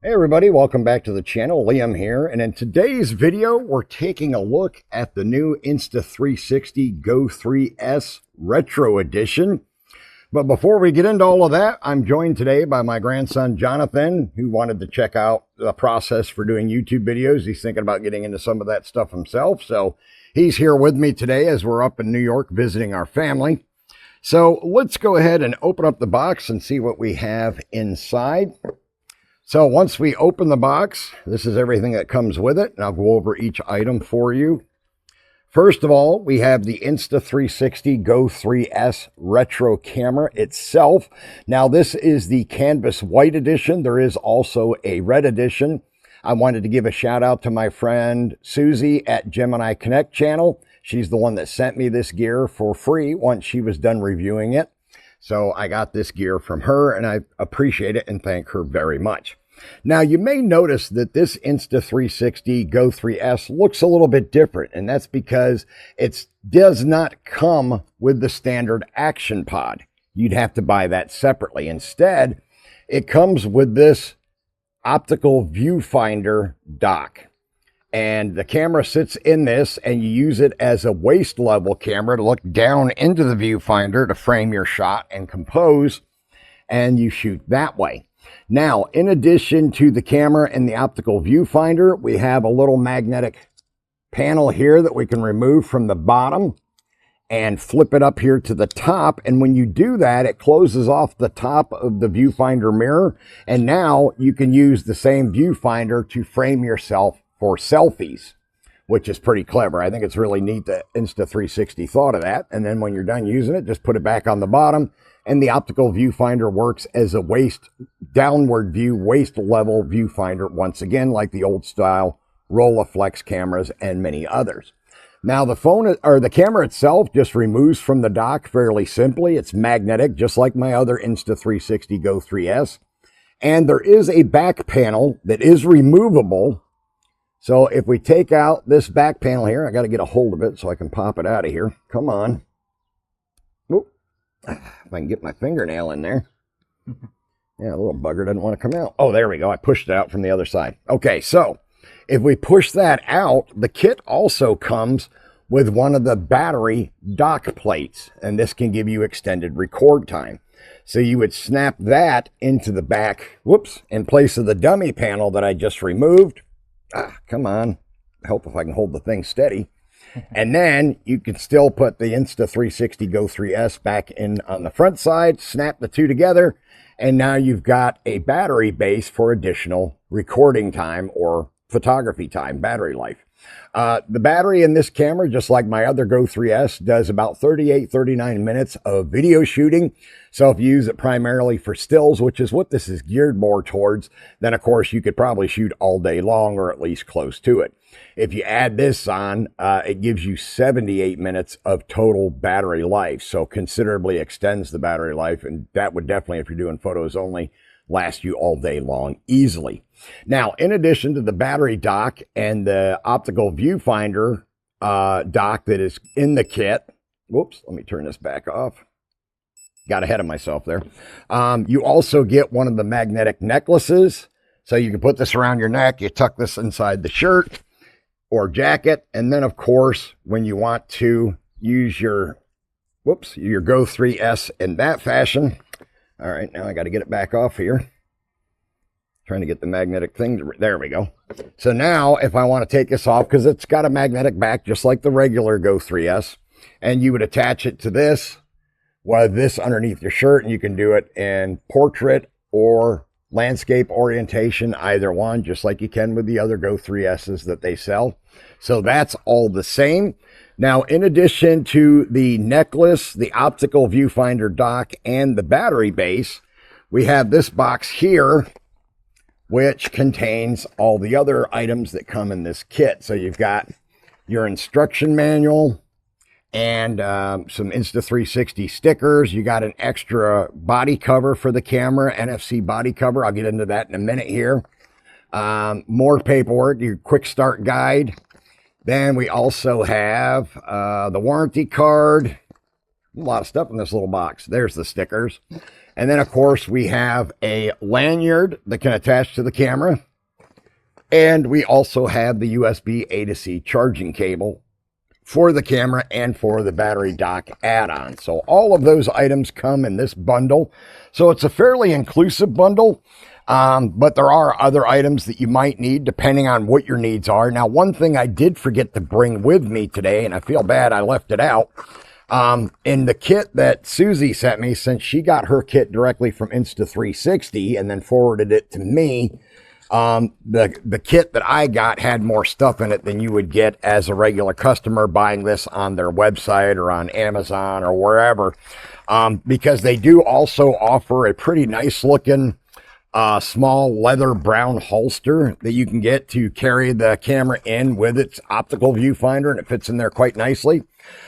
Hey everybody, welcome back to the channel. Liam here, and in today's video we're taking a look at the new Insta360 GO 3S Retro Edition. But before we get into all of that, I'm joined today by my grandson Jonathan, who wanted to check out the process for doing YouTube videos. He's thinking about getting into some of that stuff himself, so he's here with me today as we're up in New York visiting our family. So let's go ahead and open up the box and see what we have inside. So once we open the box, this is everything that comes with it, and I'll go over each item for you. First of all, we have the Insta360 GO 3S Retro camera itself. Now, this is the canvas white edition. There is also a red edition. I wanted to give a shout out to my friend Susie at Gemini Connect channel. She's the one that sent me this gear for free once she was done reviewing it. So I got this gear from her, and I appreciate it and thank her very much. Now, you may notice that this Insta360 GO 3S looks a little bit different, and that's because it does not come with the standard action pod. You'd have to buy that separately. Instead, it comes with this optical viewfinder dock. And the camera sits in this, and you use it as a waist level camera to look down into the viewfinder to frame your shot and compose, and you shoot that way. Now, in addition to the camera and the optical viewfinder, we have a little magnetic panel here that we can remove from the bottom and flip it up here to the top. And when you do that, it closes off the top of the viewfinder mirror. And now you can use the same viewfinder to frame yourself for selfies, which is pretty clever. I think it's really neat that Insta360 thought of that. And then when you're done using it, just put it back on the bottom, and the optical viewfinder works as a downward view, waist level viewfinder, once again, like the old style Rolleiflex cameras and many others. Now, the camera itself just removes from the dock fairly simply. It's magnetic, just like my other Insta360 GO 3S. And there is a back panel that is removable. So if we take out this back panel here, I got to get a hold of it so I can pop it out of here. Come on. Oop. If I can get my fingernail in there. Yeah, a little bugger doesn't want to come out. Oh, there we go. I pushed it out from the other side. Okay, so if we push that out, the kit also comes with one of the battery dock plates, and this can give you extended record time. So you would snap that into the back, in place of the dummy panel that I just removed. Come on. Help if I can hold the thing steady. And then you can still put the Insta360 GO 3S back in on the front side, snap the two together, and now you've got a battery base for additional recording time or photography time, battery life. The battery in this camera, just like my other GO 3S, does about 39 minutes of video shooting. So if you use it primarily for stills, which is what this is geared more towards, then of course you could probably shoot all day long or at least close to it. If you add this on, it gives you 78 minutes of total battery life. So considerably extends the battery life. And that would definitely, if you're doing photos only, last you all day long easily. Now, in addition to the battery dock and the optical viewfinder dock that is in the kit, let me turn this back off. Got ahead of myself there. You also get one of the magnetic necklaces. So you can put this around your neck. You tuck this inside the shirt or jacket. And then, of course, when you want to use your GO 3S in that fashion. All right, now I got to get it back off here. Trying to get the magnetic thing. There we go. So now if I want to take this off, because it's got a magnetic back just like the regular GO 3S, and you would attach it to this, with this underneath your shirt, and you can do it in portrait or landscape orientation, either one, just like you can with the other GO 3Ss that they sell. So that's all the same. Now, in addition to the necklace, the optical viewfinder dock, and the battery base, we have this box here, which contains all the other items that come in this kit. So you've got your instruction manual and some Insta360 stickers. You got an extra body cover for the camera, NFC body cover. I'll get into that in a minute here. More paperwork, your quick start guide. Then we also have the warranty card, A lot of stuff in this little box. There's the stickers. And then, of course, we have a lanyard that can attach to the camera. And we also have the USB A to C charging cable for the camera and for the battery dock add-on. So all of those items come in this bundle. So it's a fairly inclusive bundle, but there are other items that you might need depending on what your needs are. Now, one thing I did forget to bring with me today, and I feel bad I left it out, in the kit that Susie sent me, since she got her kit directly from Insta360 and then forwarded it to me, the kit that I got had more stuff in it than you would get as a regular customer buying this on their website or on Amazon or wherever, because they do also offer a pretty nice looking small leather brown holster that you can get to carry the camera in with its optical viewfinder, and it fits in there quite nicely.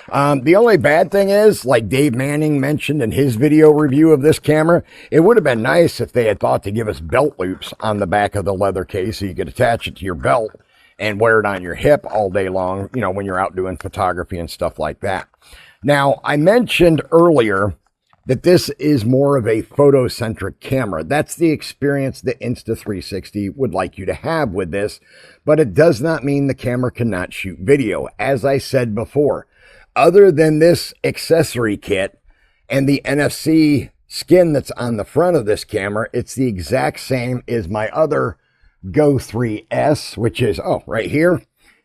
The only bad thing is, like Dave Manning mentioned in his video review of this camera, it would have been nice if they had thought to give us belt loops on the back of the leather case so you could attach it to your belt and wear it on your hip all day long, you know, when you're out doing photography and stuff like that. Now, I mentioned earlier that this is more of a photocentric camera. That's the experience that Insta360 would like you to have with this, but it does not mean the camera cannot shoot video. As I said before, other than this accessory kit and the NFC skin that's on the front of this camera, it's the exact same as my other GO 3S, which is, right here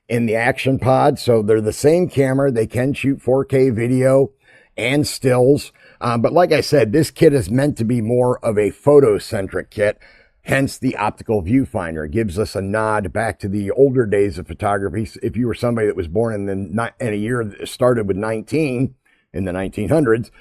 in the action pod. So they're the same camera. They can shoot 4K video and stills. But like I said, this kit is meant to be more of a photocentric kit, hence the optical viewfinder. It gives us a nod back to the older days of photography. If you were somebody that was born in a year that started with 19, in the 1900s,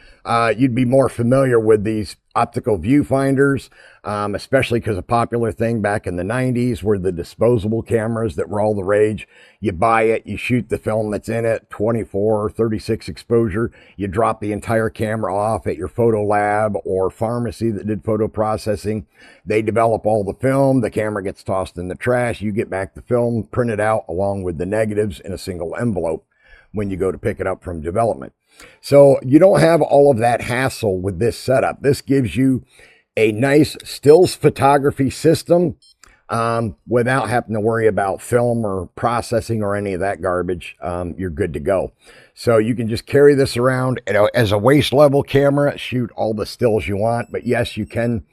you'd be more familiar with these optical viewfinders, especially because a popular thing back in the 90s were the disposable cameras that were all the rage. You buy it, you shoot the film that's in it, 24 or 36 exposure. You drop the entire camera off at your photo lab or pharmacy that did photo processing. They develop all the film. The camera gets tossed in the trash. You get back the film, print it out along with the negatives in a single envelope when you go to pick it up from development. So you don't have all of that hassle with this setup. This gives you a nice stills photography system without having to worry about film or processing or any of that garbage. You're good to go. So you can just carry this around, you know, as a waist level camera, shoot all the stills you want. But yes, you can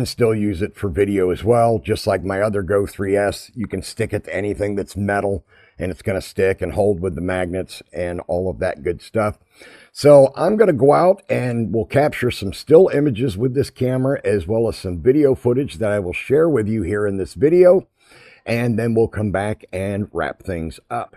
still use it for video as well. Just like my other GO 3S, you can stick it to anything that's metal and it's going to stick and hold with the magnets and all of that good stuff. So I'm going to go out and we'll capture some still images with this camera as well as some video footage that I will share with you here in this video. And then we'll come back and wrap things up.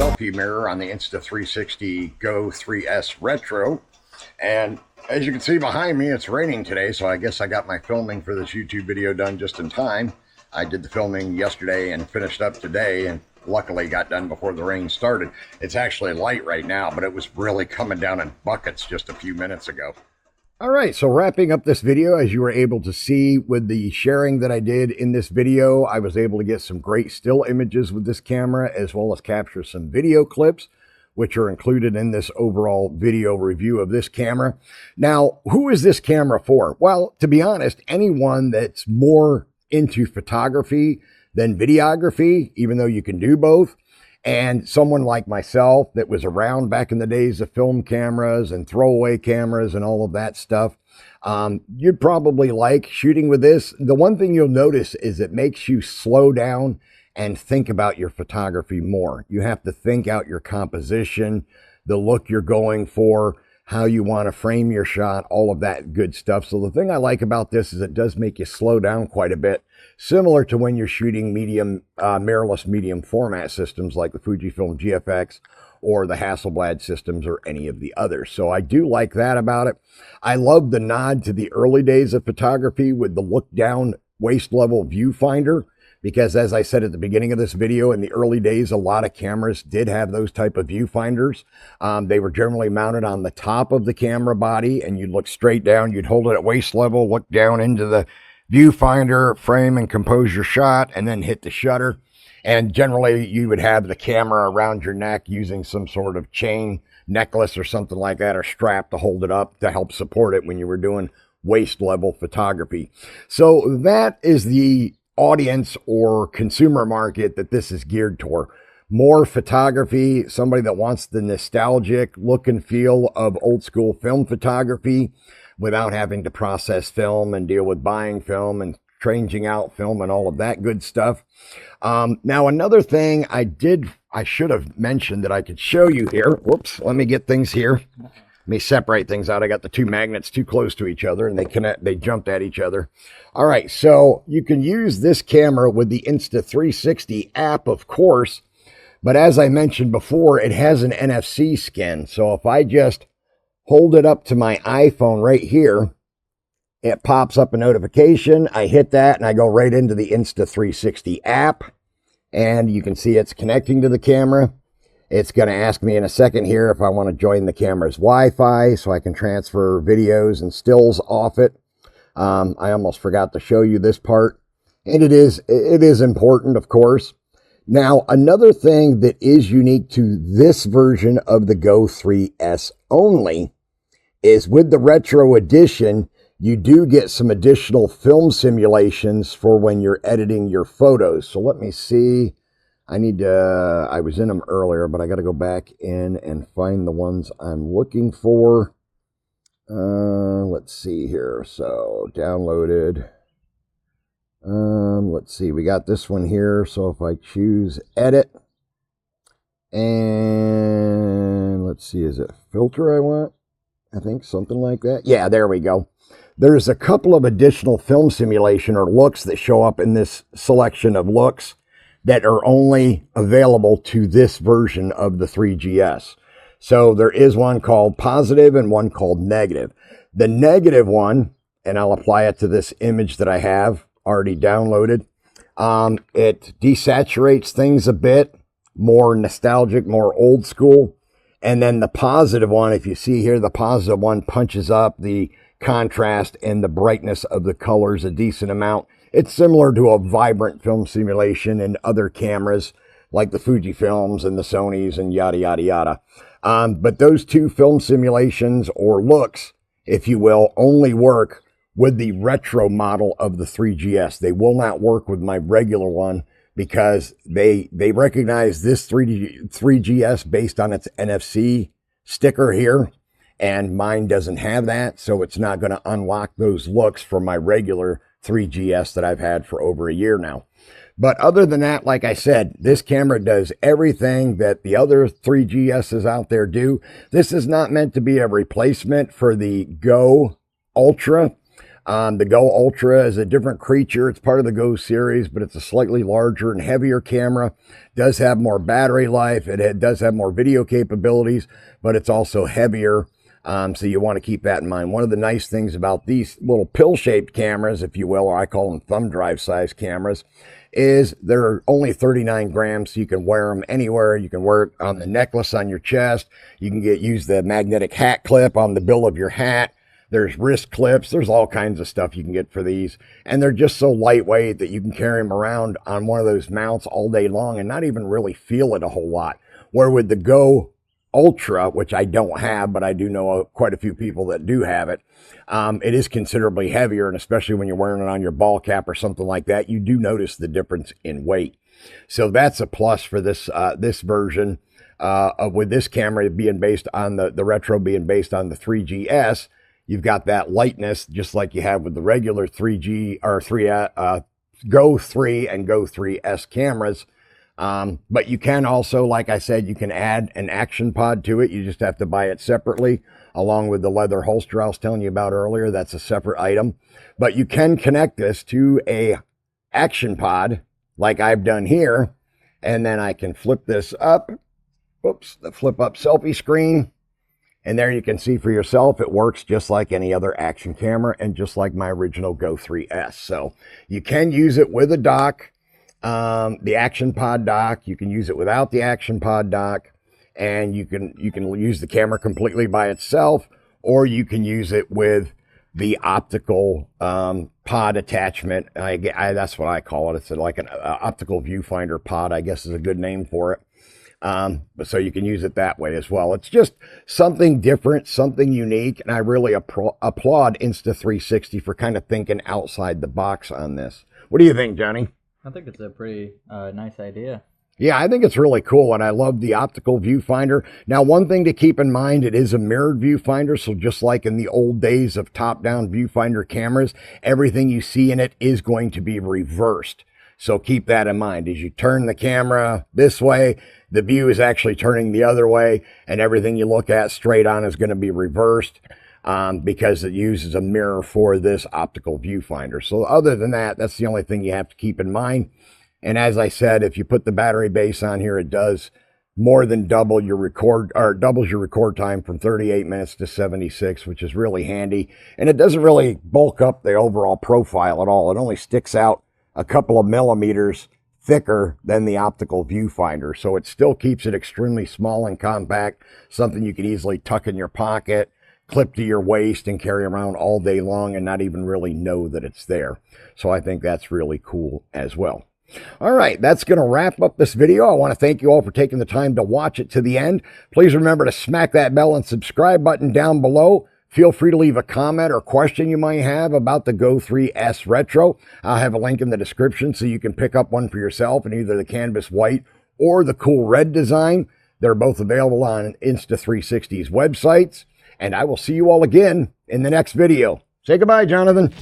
Selfie mirror on the Insta360 GO 3S Retro, and as you can see behind me, it's raining today, so I guess I got my filming for this YouTube video done just in time. I did the filming yesterday and finished up today, and luckily got done before the rain started. It's actually light right now, but it was really coming down in buckets just a few minutes ago. All right, so wrapping up this video, as you were able to see with the sharing that I did in this video, I was able to get some great still images with this camera, as well as capture some video clips, which are included in this overall video review of this camera. Now, who is this camera for? Well, to be honest, anyone that's more into photography than videography, even though you can do both. And someone like myself that was around back in the days of film cameras and throwaway cameras and all of that stuff, you'd probably like shooting with this. The one thing you'll notice is it makes you slow down and think about your photography more. You have to think out your composition, the look you're going for, how you want to frame your shot, all of that good stuff. So the thing I like about this is it does make you slow down quite a bit, similar to when you're shooting medium, mirrorless medium format systems like the Fujifilm GFX or the Hasselblad systems or any of the others. So I do like that about it. I love the nod to the early days of photography with the look down waist level viewfinder, because as I said at the beginning of this video, in the early days, a lot of cameras did have those type of viewfinders. They were generally mounted on the top of the camera body, and you'd look straight down, you'd hold it at waist level, look down into the viewfinder, frame and compose your shot, and then hit the shutter. And generally, you would have the camera around your neck using some sort of chain necklace or something like that, or strap to hold it up to help support it when you were doing waist level photography. So that is the audience or consumer market that this is geared toward. More photography, somebody that wants the nostalgic look and feel of old school film photography without having to process film and deal with buying film and changing out film and all of that good stuff. Now, another thing I should have mentioned that I could show you here. Whoops, let me get things here. Let me separate things out. I got the two magnets too close to each other and they jumped at each other. All right, so you can use this camera with the Insta360 app, of course, but as I mentioned before, it has an NFC skin. So if I just hold it up to my iPhone right here, it pops up a notification. I hit that and I go right into the Insta360 app, and you can see it's connecting to the camera. It's going to ask me in a second here if I want to join the camera's Wi-Fi so I can transfer videos and stills off it. I almost forgot to show you this part, and it is important, of course. Now, another thing that is unique to this version of the GO 3S only is with the Retro Edition, you do get some additional film simulations for when you're editing your photos. So let me see. I was in them earlier, but I got to go back in and find the ones I'm looking for. Let's see here. So downloaded. Let's see. We got this one here. So if I choose edit, and let's see, is it filter I want? I think something like that. Yeah, there we go. There's a couple of additional film simulation or looks that show up in this selection of looks that are only available to this version of the 3GS. So there is one called positive and one called negative. The negative one, and I'll apply it to this image that I have already downloaded, it desaturates things a bit, more nostalgic, more old school. And then the positive one, if you see here, the positive one punches up the contrast and the brightness of the colors a decent amount. It's similar to a vibrant film simulation in other cameras like the Fujifilms and the Sonys and yada, yada, yada. But those two film simulations or looks, if you will, only work with the retro model of the 3GS. They will not work with my regular one because they recognize this 3GS based on its NFC sticker here, and mine doesn't have that, so it's not going to unlock those looks for my regular 3GS that I've had for over a year now. But other than that, like I said, this camera does everything that the other 3GSs out there do. This is not meant to be a replacement for the Go Ultra. The Go Ultra is a different creature. It's part of the Go series, but it's a slightly larger and heavier camera. Does have more battery life. It does have more video capabilities, but it's also heavier. So you want to keep that in mind. One of the nice things about these little pill-shaped cameras, if you will, or I call them thumb drive size cameras, is they're only 39 grams, so you can wear them anywhere. You can wear it on the necklace on your chest. You can use the magnetic hat clip on the bill of your hat. There's wrist clips. There's all kinds of stuff you can get for these. And they're just so lightweight that you can carry them around on one of those mounts all day long and not even really feel it a whole lot. Where with the Go Ultra, which I don't have, but I do know quite a few people that do have it, it is considerably heavier, and especially when you're wearing it on your ball cap or something like that, you do notice the difference in weight. So that's a plus for this this version. With this camera being based on the retro being based on the 3GS, you've got that lightness just like you have with the regular 3G or Go 3 and Go 3S cameras. But you can also, like I said, you can add an action pod to it. You just have to buy it separately, along with the leather holster I was telling you about earlier. That's a separate item. But you can connect this to a action pod, like I've done here, and then I can flip this up. Oops, the flip up selfie screen. And there you can see for yourself, it works just like any other action camera and just like my original Go 3S. So you can use it with a dock. The action pod dock, you can use it without the action pod dock, and you can use the camera completely by itself, or you can use it with the optical pod attachment. That's what I call it. It's like an optical viewfinder pod, I guess is a good name for it. But so you can use it that way as well. It's just something different, something unique, and I really applaud Insta360 for kind of thinking outside the box on this. What do you think, Johnny? I think it's a pretty nice idea. Yeah, I think it's really cool, and I love the optical viewfinder. Now, one thing to keep in mind, it is a mirrored viewfinder, so just like in the old days of top-down viewfinder cameras, everything you see in it is going to be reversed. So keep that in mind. As you turn the camera this way, the view is actually turning the other way, and everything you look at straight on is going to be reversed. Because it uses a mirror for this optical viewfinder. So other than that, that's the only thing you have to keep in mind. And as I said, if you put the battery base on here, it does more than double your record, or doubles your record time from 38 minutes to 76, which is really handy. And it doesn't really bulk up the overall profile at all. It only sticks out a couple of millimeters thicker than the optical viewfinder. So it still keeps it extremely small and compact, something you can easily tuck in your pocket, clip to your waist, and carry around all day long and not even really know that it's there. So I think that's really cool as well. All right, that's going to wrap up this video. I want to thank you all for taking the time to watch it to the end. Please remember to smack that bell and subscribe button down below. Feel free to leave a comment or question you might have about the Go 3S Retro. I'll have a link in the description so you can pick up one for yourself in either the canvas white or the cool red design. They're both available on Insta360's websites. And I will see you all again in the next video. Say goodbye, Jonathan.